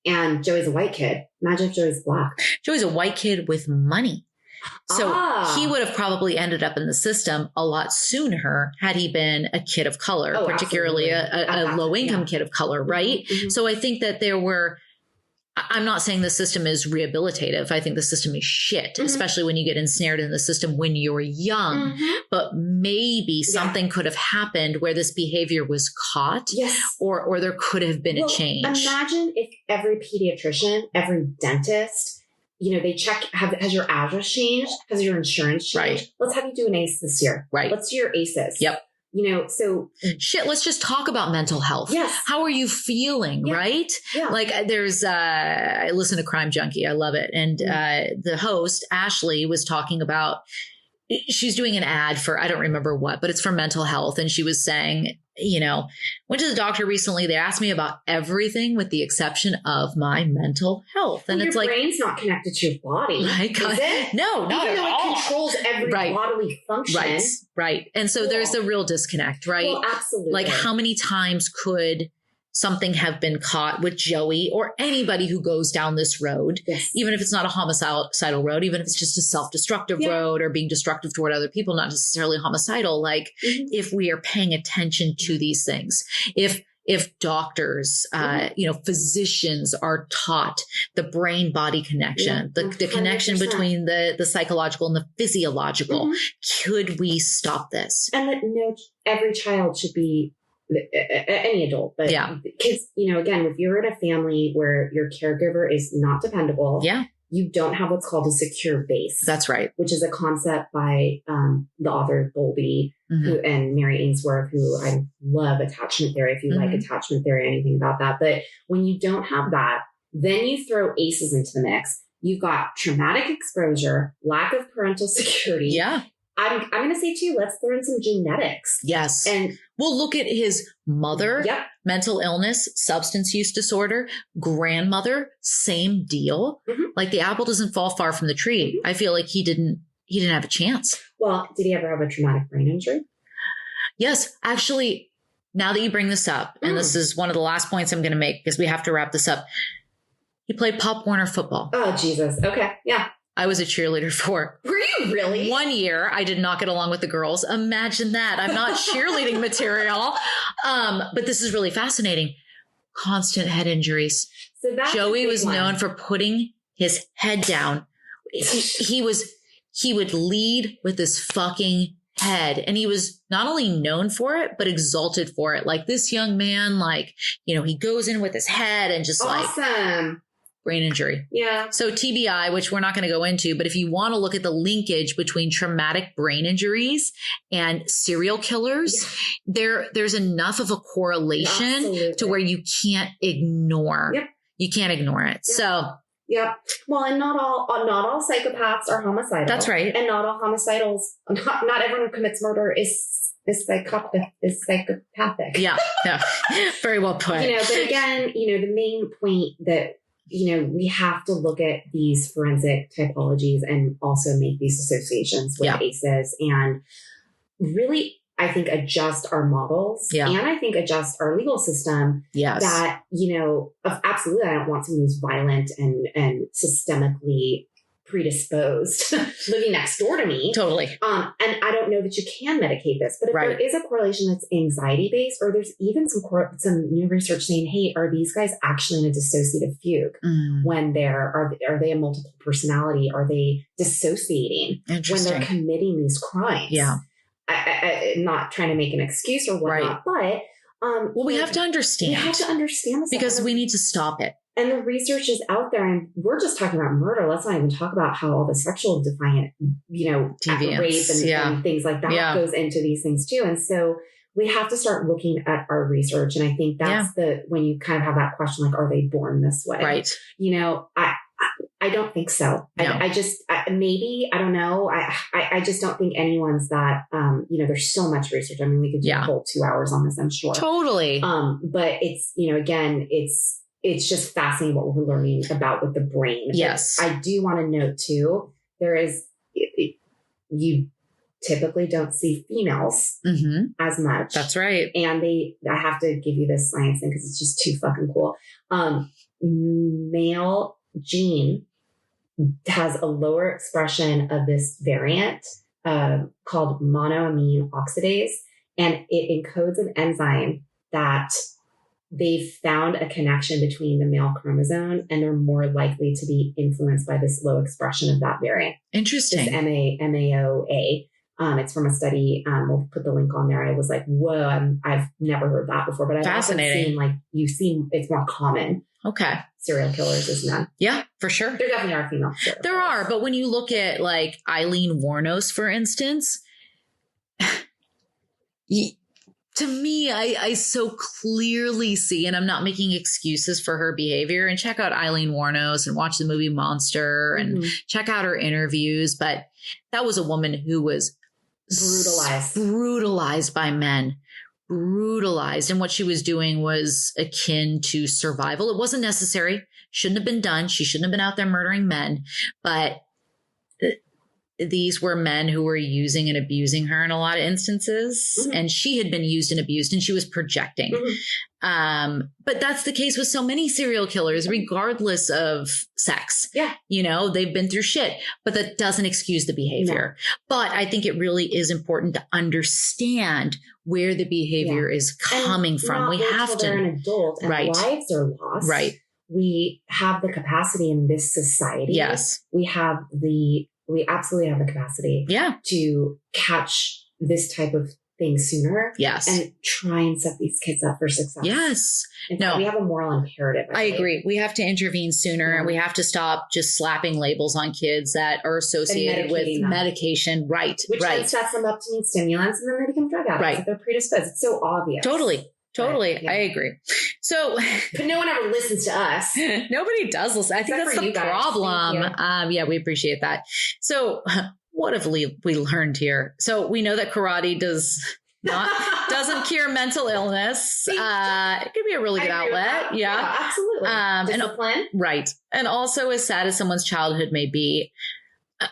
[SPEAKER 3] And Joey's a white kid. Imagine if Joey's black.
[SPEAKER 2] Joey's a white kid with money. So he would have probably ended up in the system a lot sooner had he been a kid of color, particularly a low-income kid of color, right? Mm-hmm. So I think that I'm not saying the system is rehabilitative. I think the system is shit, especially when you get ensnared in the system when you're young. But maybe something could have happened where this behavior was caught, or there could have been a change.
[SPEAKER 3] Imagine if every pediatrician, every dentist, they check, has your address changed? Has your insurance changed? Right. Let's have you do an ACE this year. Right. Let's do your ACEs. Yep. So
[SPEAKER 2] shit, let's just talk about mental health. Yes. How are you feeling? Yeah. Right. Yeah. I listen to Crime Junkie. I love it. And the host, Ashley, was talking about, she's doing an ad for, I don't remember what, but it's for mental health. And she was saying, went to the doctor recently. They asked me about everything with the exception of my mental health. And it's
[SPEAKER 3] your brain's not connected to your body. Is it?
[SPEAKER 2] No, not at all.
[SPEAKER 3] It controls every bodily function.
[SPEAKER 2] Right. And so there's a real disconnect, right?
[SPEAKER 3] Well, absolutely.
[SPEAKER 2] How many times could something have been caught with Joey or anybody who goes down this road, even if it's not a homicidal road, even if it's just a self-destructive road or being destructive toward other people, not necessarily homicidal, if we are paying attention to these things, if doctors, physicians are taught the brain-body connection, the connection between the psychological and the physiological, could we stop this?
[SPEAKER 3] And that every child should be, any adult, but kids, again, if you're in a family where your caregiver is not dependable, you don't have what's called a secure base.
[SPEAKER 2] That's right.
[SPEAKER 3] Which is a concept by the author Bowlby and Mary Ainsworth, who I love attachment theory. If you like attachment theory, anything about that. But when you don't have that, then you throw ACEs into the mix. You've got traumatic exposure, lack of parental security. Yeah. I'm going to say too, let's throw in some genetics.
[SPEAKER 2] Yes. And we'll look at his mother, mental illness, substance use disorder, grandmother, same deal. The apple doesn't fall far from the tree. I feel like he didn't have a chance.
[SPEAKER 3] Well, did he ever have a traumatic brain injury?
[SPEAKER 2] Yes. Actually, now that you bring this up, and this is one of the last points I'm going to make because we have to wrap this up. He played Pop Warner football.
[SPEAKER 3] Oh, Jesus. Okay. Yeah.
[SPEAKER 2] I was a cheerleader for.
[SPEAKER 3] Were you really?
[SPEAKER 2] 1 year. I did not get along with the girls. Imagine that. I'm not cheerleading material. But this is really fascinating. Constant head injuries.
[SPEAKER 3] So
[SPEAKER 2] Joey was known for putting his head down. He would lead with his fucking head. And he was not only known for it, but exalted for it. This young man, he goes in with his head and just
[SPEAKER 3] awesome.
[SPEAKER 2] Brain injury.
[SPEAKER 3] Yeah.
[SPEAKER 2] So TBI, which we're not going to go into, but if you want to look at the linkage between traumatic brain injuries and serial killers, there's enough of a correlation to where you can't ignore. Yep. You can't ignore it. Yep. So.
[SPEAKER 3] Yep. Well, and not all psychopaths are homicidal.
[SPEAKER 2] That's right.
[SPEAKER 3] And not all homicidals, not everyone who commits murder is psychopathic.
[SPEAKER 2] Yeah. Very well put.
[SPEAKER 3] But again, the main point that we have to look at these forensic typologies and also make these associations with ACEs and really, I think, adjust our models and I think adjust our legal system that, absolutely, I don't want someone who's violent and systemically predisposed living next door to me.
[SPEAKER 2] Totally.
[SPEAKER 3] And I don't know that you can medicate this, but if there is a correlation that's anxiety based, or there's even some new research saying, hey, are these guys actually in a dissociative fugue when are they a multiple personality? Are they dissociating when they're committing these crimes? Yeah. I'm not trying to make an excuse or whatnot, but
[SPEAKER 2] we have to understand.
[SPEAKER 3] We have to understand this
[SPEAKER 2] because we need to stop it.
[SPEAKER 3] And the research is out there, and we're just talking about murder. Let's not even talk about how all the sexual defiant,
[SPEAKER 2] deviance,
[SPEAKER 3] rape and things like that goes into these things too. And so we have to start looking at our research. And I think that's when you kind of have that question, like, are they born this way?
[SPEAKER 2] Right.
[SPEAKER 3] I don't think so.
[SPEAKER 2] No.
[SPEAKER 3] I just, maybe, I don't know. I just don't think anyone's that, there's so much research. I mean, we could do a whole 2 hours on this, I'm sure.
[SPEAKER 2] Totally.
[SPEAKER 3] But it's, again, it's just fascinating what we're learning about with the brain.
[SPEAKER 2] Yes.
[SPEAKER 3] But I do want to note too, you typically don't see females as much.
[SPEAKER 2] That's right.
[SPEAKER 3] And I have to give you this science thing because it's just too fucking cool. Male gene has a lower expression of this variant called monoamine oxidase, and it encodes an enzyme that they've found a connection between the male chromosome, and they're more likely to be influenced by this low expression of that variant.
[SPEAKER 2] Interesting.
[SPEAKER 3] This MAOA. It's from a study. We'll put the link on there. I was like, whoa, I've never heard that before, but I've often seen it's more common.
[SPEAKER 2] Okay.
[SPEAKER 3] Serial killers is men.
[SPEAKER 2] Yeah, for sure.
[SPEAKER 3] There definitely are female serial
[SPEAKER 2] There
[SPEAKER 3] killers.
[SPEAKER 2] are, but when you look at like Eileen Wuornos, for instance, to me, I so clearly see, and I'm not making excuses for her behavior, and check out Eileen Wuornos and watch the movie Monster and check out her interviews. But that was a woman who was brutalized by men, brutalized. And what she was doing was akin to survival. It wasn't necessary. Shouldn't have been done. She shouldn't have been out there murdering men, but these were men who were using and abusing her in a lot of instances. And she had been used and abused, and she was projecting. But that's the case with so many serial killers, regardless of sex.
[SPEAKER 3] Yeah.
[SPEAKER 2] They've been through shit, but that doesn't excuse the behavior. No. But I think it really is important to understand where the behavior is coming from. We have to.
[SPEAKER 3] They're an adult and lives are lost.
[SPEAKER 2] Right.
[SPEAKER 3] We have the capacity in this society.
[SPEAKER 2] Yes.
[SPEAKER 3] We absolutely have the capacity to catch this type of thing sooner.
[SPEAKER 2] Yes.
[SPEAKER 3] And try and set these kids up for success.
[SPEAKER 2] Yes.
[SPEAKER 3] In fact, we have a moral imperative.
[SPEAKER 2] I agree. We have to intervene sooner, and we have to stop just slapping labels on kids that are associated with medication. Right.
[SPEAKER 3] Which then sets them up to need stimulants, and then they become drug addicts.
[SPEAKER 2] Right.
[SPEAKER 3] If they're predisposed. It's so obvious.
[SPEAKER 2] Totally. I agree. So,
[SPEAKER 3] but no one ever listens to us.
[SPEAKER 2] Nobody does listen. I think that's the problem. We appreciate that. So what have we learned here? So we know that karate doesn't cure mental illness. It could be a really good outlet. Yeah,
[SPEAKER 3] absolutely. Discipline.
[SPEAKER 2] Right. And also, as sad as someone's childhood may be,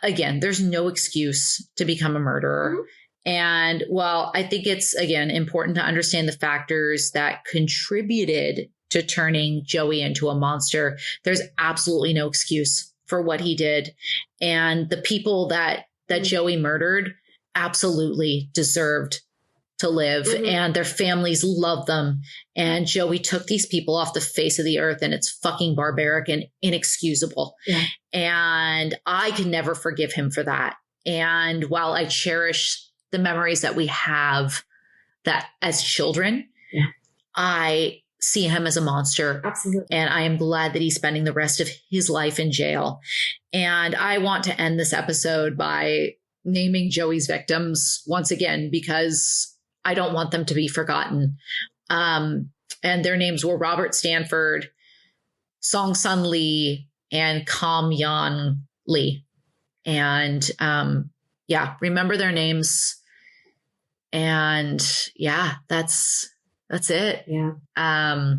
[SPEAKER 2] again, there's no excuse to become a murderer. And while I think it's, again, important to understand the factors that contributed to turning Joey into a monster, there's absolutely no excuse for what he did. And the people that Joey murdered absolutely deserved to live, and their families love them. And Joey took these people off the face of the earth, and it's fucking barbaric and inexcusable. Yeah. And I can never forgive him for that. And while I cherish the memories that we have that as children, I see him as a monster.
[SPEAKER 3] Absolutely.
[SPEAKER 2] And I am glad that he's spending the rest of his life in jail. And I want to end this episode by naming Joey's victims once again, because I don't want them to be forgotten. And their names were Robert Stanford, Song Sun Lee, and Kam Yan Lee. And remember their names. And that's That's it.
[SPEAKER 3] Yeah.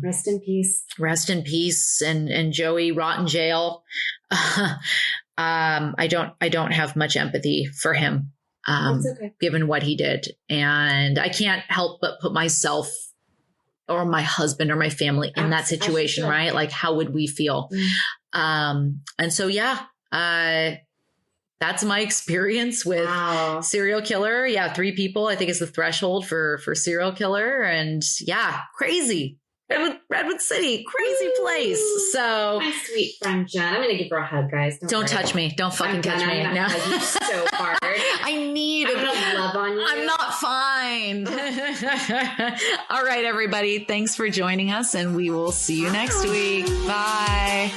[SPEAKER 3] Rest in peace.
[SPEAKER 2] Rest in peace. And Joey, rot in jail. I don't have much empathy for him.
[SPEAKER 3] That's okay.
[SPEAKER 2] Given what he did. And I can't help but put myself or my husband or my family in that situation, right? Like, how would we feel? And so, that's my experience with serial killer. Yeah. 3 people, I think, is the threshold for serial killer. And crazy. Redwood City, crazy place. So
[SPEAKER 3] my sweet friend Jen, I'm going to give her a hug, guys.
[SPEAKER 2] Don't touch me. Don't fucking touch me.
[SPEAKER 3] No. Hug you so hard.
[SPEAKER 2] I need
[SPEAKER 3] I'm going to love on you.
[SPEAKER 2] I'm not fine. All right, everybody. Thanks for joining us, and we will see you next week. Bye.